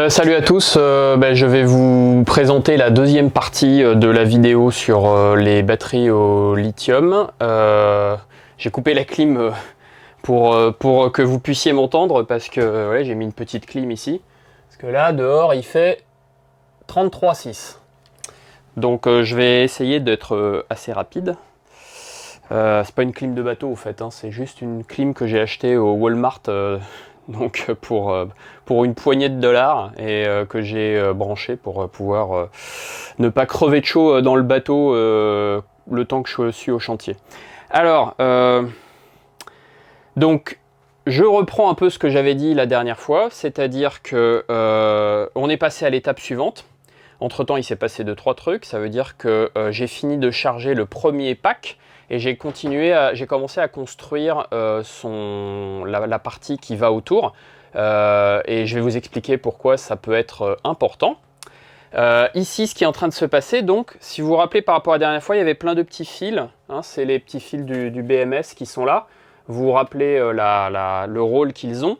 Salut à tous, je vais vous présenter la deuxième partie de la vidéo sur les batteries au lithium. J'ai coupé la clim pour que vous puissiez m'entendre parce que ouais, j'ai mis une petite clim ici. Parce que là, dehors, il fait 33,6. Donc je vais essayer d'être assez rapide. C'est pas une clim de bateau en fait, hein, c'est juste une clim que j'ai achetée au Walmart donc pour une poignée de dollars et que j'ai branché pour pouvoir ne pas crever de chaud dans le bateau le temps que je suis au chantier. Alors, donc je reprends un peu ce que j'avais dit la dernière fois, c'est-à-dire que on est passé à l'étape suivante. Entre temps, il s'est passé 2-3 trucs. Ça veut dire que j'ai fini de charger le premier pack et j'ai commencé à construire la partie qui va autour. Et je vais vous expliquer pourquoi ça peut être important. Ici, ce qui est en train de se passer, donc, si vous vous rappelez par rapport à la dernière fois, il y avait plein de petits fils. Hein, c'est les petits fils du BMS qui sont là. Vous vous rappelez le rôle qu'ils ont.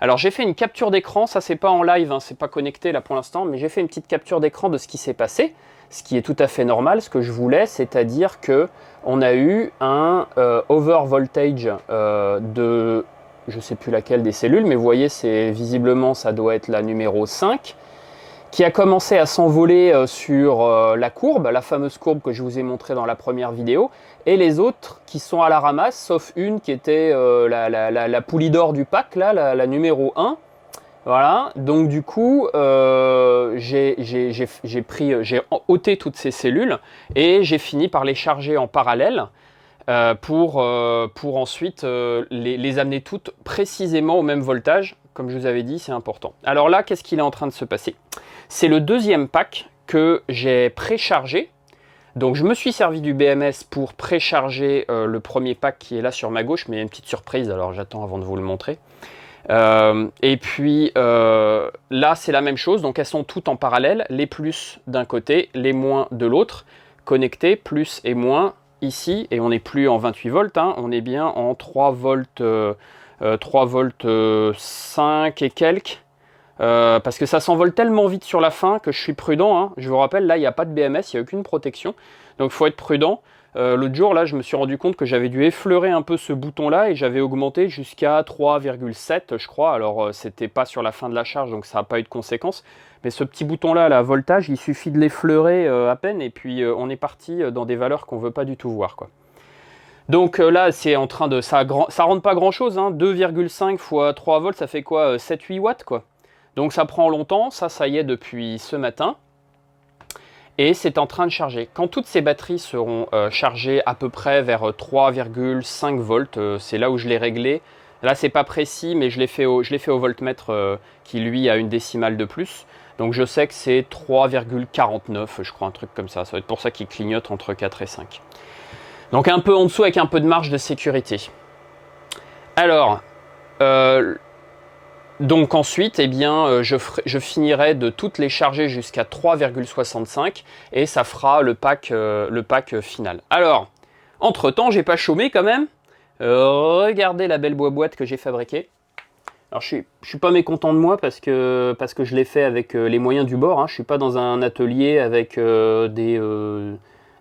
Alors j'ai fait une capture d'écran, ça c'est pas en live, hein, c'est pas connecté là pour l'instant, mais j'ai fait une petite capture d'écran de ce qui s'est passé, ce qui est tout à fait normal, ce que je voulais, c'est-à-dire que on a eu un overvoltage de, je sais plus laquelle des cellules, mais vous voyez, c'est visiblement ça doit être la numéro 5, qui a commencé à s'envoler sur la courbe, la fameuse courbe que je vous ai montrée dans la première vidéo, et les autres qui sont à la ramasse, sauf une qui était la poulie d'or du pack, là, la numéro 1. Voilà, donc du coup, j'ai ôté toutes ces cellules et j'ai fini par les charger en parallèle pour ensuite les amener toutes précisément au même voltage. Comme je vous avais dit, c'est important. Alors là, qu'est-ce qu'il est en train de se passer? C'est le deuxième pack que j'ai préchargé. Donc je me suis servi du BMS pour précharger le premier pack qui est là sur ma gauche, mais il y a une petite surprise, alors j'attends avant de vous le montrer. Et puis là c'est la même chose, donc elles sont toutes en parallèle, les plus d'un côté, les moins de l'autre, connectés, plus et moins ici, et on n'est plus en 28 volts, hein, on est bien en 3 volts, 3 volts 5 et quelques. Parce que ça s'envole tellement vite sur la fin que je suis prudent, hein. Je vous rappelle, là il n'y a pas de BMS, il n'y a aucune protection, donc il faut être prudent. L'autre jour là je me suis rendu compte que j'avais dû effleurer un peu ce bouton là et j'avais augmenté jusqu'à 3,7 je crois. Alors c'était pas sur la fin de la charge donc ça n'a pas eu de conséquences, mais ce petit bouton là, la voltage, il suffit de l'effleurer à peine et puis on est parti dans des valeurs qu'on veut pas du tout voir, quoi. Donc là, c'est en train de... Ça rentre pas grand-chose, hein, 2,5 fois 3 volts, ça fait quoi, 7-8 watts, quoi. Donc ça prend longtemps, ça y est depuis ce matin. Et c'est en train de charger. Quand toutes ces batteries seront chargées à peu près vers 3,5 volts, c'est là où je l'ai réglé. Là, c'est pas précis, mais je l'ai fait au voltmètre qui, lui, a une décimale de plus. Donc je sais que c'est 3,49, je crois, un truc comme ça. Ça va être pour ça qu'il clignote entre 4 et 5. Donc un peu en dessous avec un peu de marge de sécurité. Alors, donc ensuite, eh bien, je finirai de toutes les charger jusqu'à 3,65 et ça fera le pack final. Alors, entre-temps, j'ai pas chômé quand même. Regardez la belle boîte que j'ai fabriquée. Alors je suis pas mécontent de moi parce que je l'ai fait avec les moyens du bord, hein. Je suis pas dans un atelier avec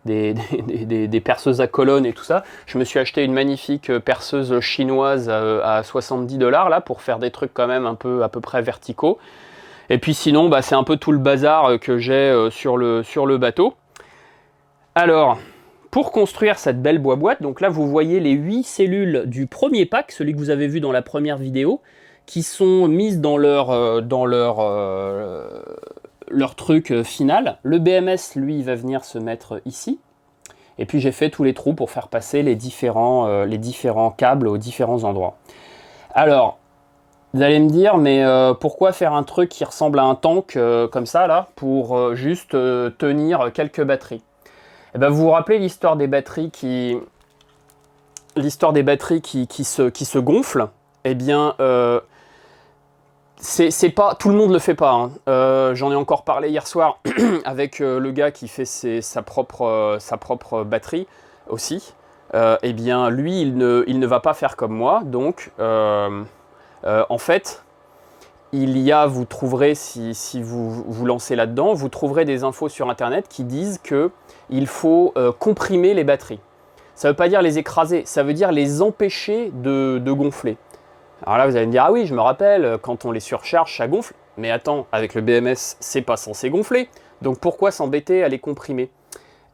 des perceuses à colonne et tout ça. Je me suis acheté une magnifique perceuse chinoise à 70 $ là pour faire des trucs quand même à peu près verticaux. Et puis sinon, bah, c'est un peu tout le bazar que j'ai sur le bateau. Alors, pour construire cette belle boîte, donc là vous voyez les 8 cellules du premier pack, celui que vous avez vu dans la première vidéo, qui sont mises dans leur truc final. Le BMS, lui, il va venir se mettre ici. Et puis j'ai fait tous les trous pour faire passer les différents câbles aux différents endroits. Alors, vous allez me dire, mais pourquoi faire un truc qui ressemble à un tank comme ça, là, pour juste tenir quelques batteries? Et ben, vous vous rappelez l'histoire des batteries qui se gonflent? Eh bien, c'est pas tout le monde le fait pas, hein. J'en ai encore parlé hier soir avec le gars qui fait sa propre batterie aussi. Eh bien lui il ne va pas faire comme moi, donc en fait il y a, vous trouverez, si vous vous lancez là-dedans, vous trouverez des infos sur Internet qui disent qu'il faut comprimer les batteries. Ça ne veut pas dire les écraser, ça veut dire les empêcher de gonfler. Alors là, vous allez me dire, ah oui, je me rappelle, quand on les surcharge, ça gonfle. Mais attends, avec le BMS, c'est pas censé gonfler. Donc pourquoi s'embêter à les comprimer?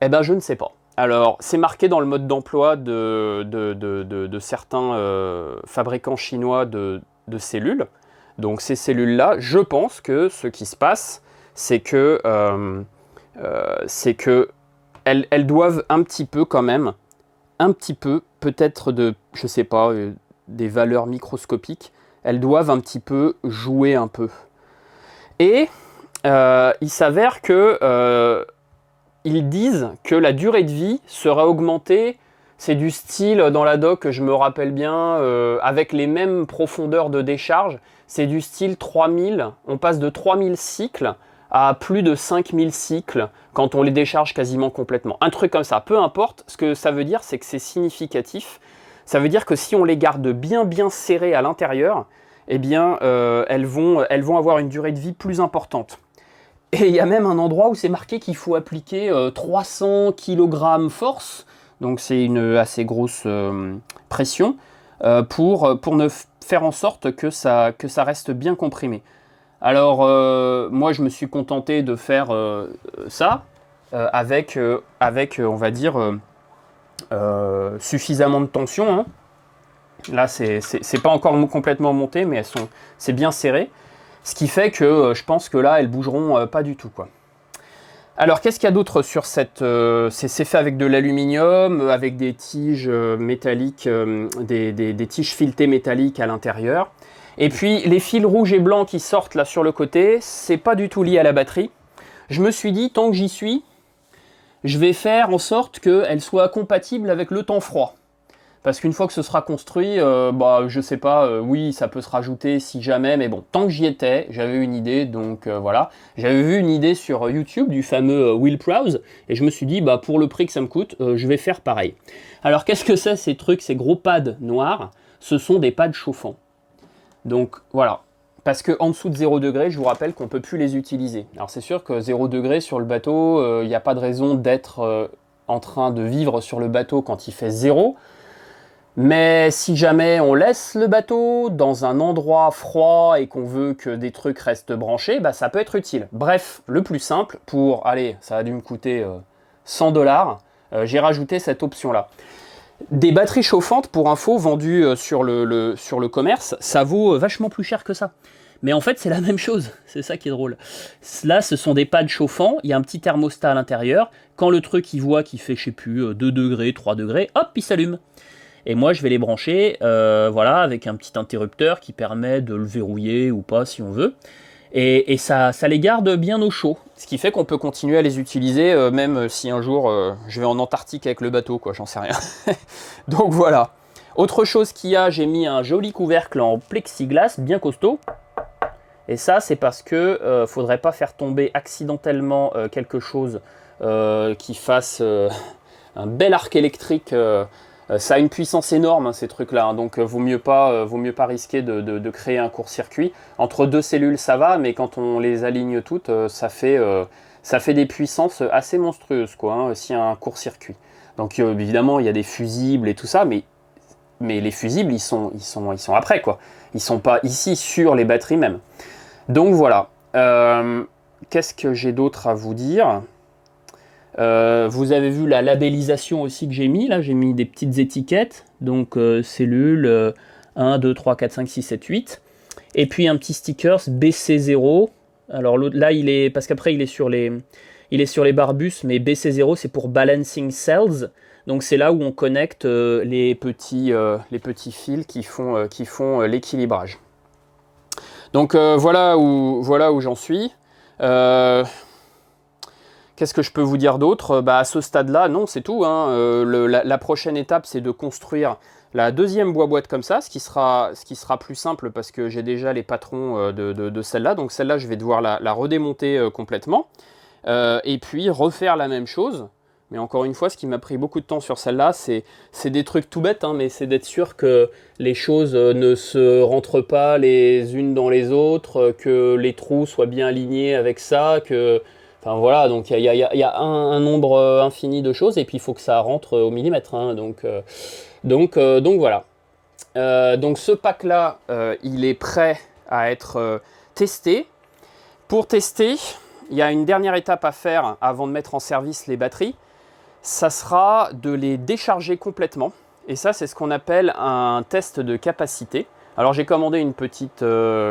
Eh ben, je ne sais pas. Alors, c'est marqué dans le mode d'emploi de certains fabricants chinois de cellules. Donc ces cellules-là, je pense que ce qui se passe, c'est que elles doivent un petit peu quand même, un petit peu, peut-être je sais pas, des valeurs microscopiques, elles doivent un petit peu jouer un peu. Et il s'avère que ils disent que la durée de vie sera augmentée. C'est du style, dans la doc, je me rappelle bien, avec les mêmes profondeurs de décharge, c'est du style 3000, on passe de 3000 cycles à plus de 5000 cycles quand on les décharge quasiment complètement. Un truc comme ça, peu importe, ce que ça veut dire, c'est que c'est significatif. Ça veut dire que si on les garde bien serrées à l'intérieur, eh bien, elles vont avoir une durée de vie plus importante. Et il y a même un endroit où c'est marqué qu'il faut appliquer 300 kg force, donc c'est une assez grosse pression, pour ne faire en sorte que ça reste bien comprimé. Alors, moi je me suis contenté de faire ça avec, on va dire, suffisamment de tension. Hein. Là, c'est pas encore complètement monté, mais c'est bien serré. Ce qui fait que je pense que là, elles bougeront pas du tout, quoi. Alors, qu'est-ce qu'il y a d'autre sur cette... c'est fait avec de l'aluminium, avec des tiges métalliques, des tiges filetées métalliques à l'intérieur. Et puis, les fils rouges et blancs qui sortent là sur le côté, c'est pas du tout lié à la batterie. Je me suis dit, tant que j'y suis, je vais faire en sorte qu'elle soit compatible avec le temps froid. Parce qu'une fois que ce sera construit, je sais pas, oui, ça peut se rajouter si jamais, mais bon, tant que j'y étais, j'avais une idée, donc voilà. J'avais vu une idée sur YouTube du fameux Will Prowse, et je me suis dit, pour le prix que ça me coûte, je vais faire pareil. Alors, qu'est-ce que c'est ces trucs, ces gros pads noirs? Ce sont des pads chauffants. Donc, voilà. Parce qu'en dessous de 0 degré, je vous rappelle qu'on ne peut plus les utiliser. Alors, c'est sûr que 0 degré sur le bateau, il n'y a pas de raison d'être en train de vivre sur le bateau quand il fait 0. Mais si jamais on laisse le bateau dans un endroit froid et qu'on veut que des trucs restent branchés, ça peut être utile. Bref, le plus simple, allez, ça a dû me coûter 100 $, j'ai rajouté cette option-là. Des batteries chauffantes, pour info, vendues sur le commerce, ça vaut vachement plus cher que ça. Mais en fait, c'est la même chose, c'est ça qui est drôle. Là, ce sont des pads chauffants, il y a un petit thermostat à l'intérieur. Quand le truc, il voit qu'il fait, je sais plus, 2 degrés, 3 degrés, hop, il s'allume. Et moi, je vais les brancher, voilà, avec un petit interrupteur qui permet de le verrouiller ou pas, si on veut. Et ça les garde bien au chaud. Ce qui fait qu'on peut continuer à les utiliser, même si un jour, je vais en Antarctique avec le bateau, quoi, j'en sais rien. Donc voilà. Autre chose qu'il y a, j'ai mis un joli couvercle en plexiglas, bien costaud. Et ça, c'est parce que faudrait pas faire tomber accidentellement quelque chose qui fasse un bel arc électrique. Ça a une puissance énorme, hein, ces trucs-là, hein, donc vaut mieux pas risquer de créer un court-circuit. Entre deux cellules, ça va, mais quand on les aligne toutes, ça fait des puissances assez monstrueuses, quoi, hein, s'il y a un court-circuit. Donc évidemment, il y a des fusibles et tout ça, mais les fusibles, ils sont après, quoi. Ils sont pas ici sur les batteries même. Donc voilà. Qu'est-ce que j'ai d'autre à vous dire ? Vous avez vu la labellisation aussi que j'ai mis, là j'ai mis des petites étiquettes, donc cellules 1, 2, 3, 4, 5, 6, 7, 8, et puis un petit stickers BC0, alors là il est, parce qu'après il est sur les barbus, mais BC0 c'est pour Balancing Cells, donc c'est là où on connecte les petits fils qui font l'équilibrage. Donc voilà où j'en suis. Qu'est-ce que je peux vous dire d'autre? À ce stade-là, non, c'est tout. Hein. La prochaine étape, c'est de construire la deuxième boîte comme ça, ce qui sera plus simple parce que j'ai déjà les patrons de celle-là. Donc celle-là, je vais devoir la redémonter complètement. Et puis refaire la même chose Mais encore une fois, ce qui m'a pris beaucoup de temps sur celle-là, c'est des trucs tout bêtes, hein, mais c'est d'être sûr que les choses ne se rentrent pas les unes dans les autres, que les trous soient bien alignés avec ça, que... Enfin voilà, donc il y a un nombre infini de choses, et puis il faut que ça rentre au millimètre, hein, donc voilà. Donc ce pack-là, il est prêt à être testé. Pour tester, il y a une dernière étape à faire avant de mettre en service les batteries. Ça sera de les décharger complètement. Et ça, c'est ce qu'on appelle un test de capacité. Alors j'ai commandé une petite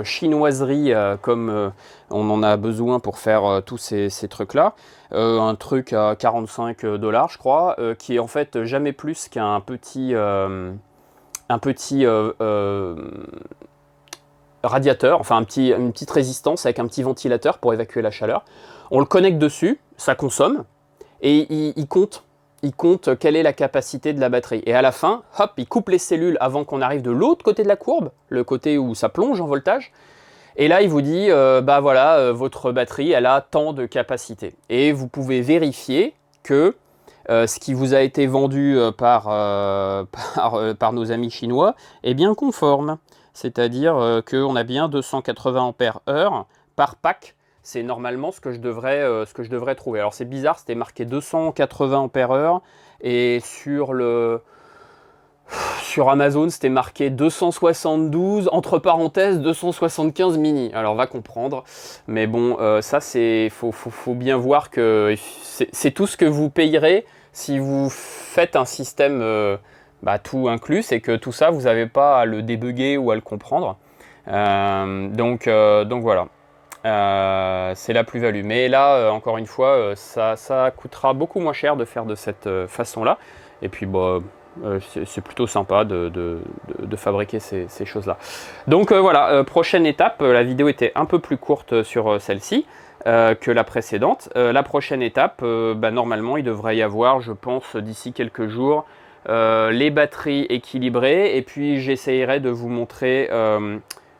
chinoiserie comme on en a besoin pour faire tous ces trucs-là. Un truc à 45 $, je crois, qui est en fait jamais plus qu'un petit... radiateur, enfin une petite résistance avec un petit ventilateur pour évacuer la chaleur. On le connecte dessus, ça consomme, et il compte quelle est la capacité de la batterie. Et à la fin, hop, il coupe les cellules avant qu'on arrive de l'autre côté de la courbe, le côté où ça plonge en voltage. Et là, il vous dit, bah voilà, votre batterie, elle a tant de capacité. Et vous pouvez vérifier que ce qui vous a été vendu par nos amis chinois est bien conforme. C'est-à-dire qu'on a bien 280 ampères heure par pack. C'est normalement ce que je devrais trouver. Alors c'est bizarre, c'était marqué 280 ampères heure et sur Amazon c'était marqué 272, entre parenthèses 275 mini. Alors va comprendre. Mais bon, ça c'est faut bien voir que c'est tout ce que vous payerez si vous faites un système tout inclus, c'est que tout ça, vous n'avez pas à le débugger ou à le comprendre. Donc voilà, c'est la plus-value. Mais là, encore une fois, ça coûtera beaucoup moins cher de faire de cette façon-là. Et puis, c'est plutôt sympa de fabriquer ces choses-là. Donc voilà, prochaine étape, la vidéo était un peu plus courte sur celle-ci. Que la précédente. La prochaine étape, normalement, il devrait y avoir, je pense, d'ici quelques jours, les batteries équilibrées. Et puis, j'essayerai de vous montrer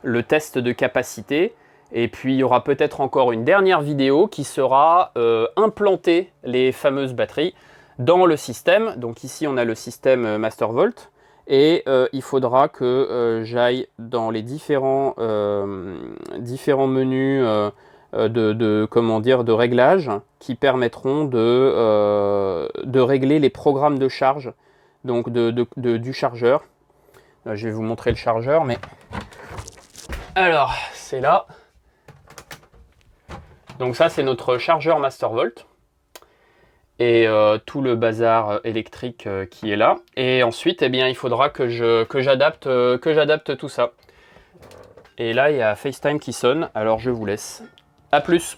le test de capacité. Et puis, il y aura peut-être encore une dernière vidéo qui sera implanter les fameuses batteries dans le système. Donc ici, on a le système Mastervolt. Et il faudra que j'aille dans les différents menus de réglage qui permettront de régler les programmes de charge donc du chargeur. Là, je vais vous montrer le chargeur, mais alors c'est là. Donc ça c'est notre chargeur Mastervolt et tout le bazar électrique qui est là. Et ensuite, eh bien, il faudra que j'adapte tout ça. Et là, il y a FaceTime qui sonne, alors je vous laisse. A plus!